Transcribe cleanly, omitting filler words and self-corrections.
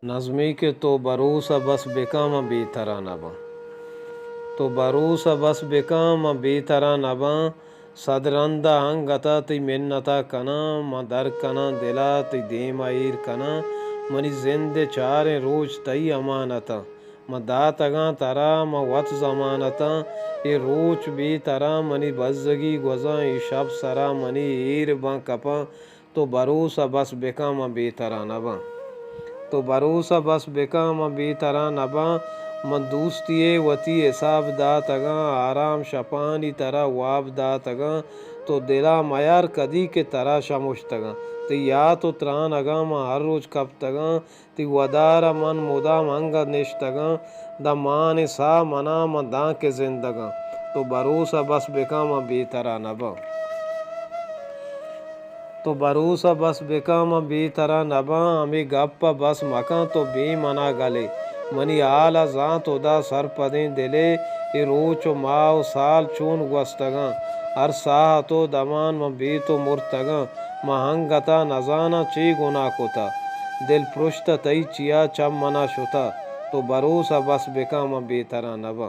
नज़मी के तो भरोसा बस बेकाम बेतरा नबा। तो भरोसा बस बेकाम बेतरा नबा। सदरंदा हंगता ती मिन्नता कना मदर कना दिला ती देमायर कना मनी जिंदे चारे रोज तई अमानता दातगा तरा वत जमानता ये रोच बे तरा मनी बजगी गुजा ये शब सरा मनी एर बा कपा। तो भरोसा बस बेकाम बेतरा नबा। तो भरोसा बस बेकाम बेतरा नबा। मन दोस्तिये वती हिसाब दातगा आराम शपानी तरा वाब दातगा। तो दिला मयार कदी के तरा शमुश्तगा तो या तो त्रान अगा म हर रोज कब तगा ती वदारा मन मुदा मंगा निश्तगा द मान सा मना म दा के जिंदगा। तो भरोसा बस बेकाम बेतरा नबा। तो भरोसा बस बेकाम बेतरा नबा। हमें गप्पा बस मका तो बेमना गले मनी आला जा तो दा सर पदे दिले ये रोचो माओ साल चून गुस्तगा हर साह तो दमान म बे तो मुर्तगा महंगता नजाना ची गुना कोता दिल पृष्ठ तई चिया चम मना शुता। तो भरोसा बस बेकाम बेतरा नबा।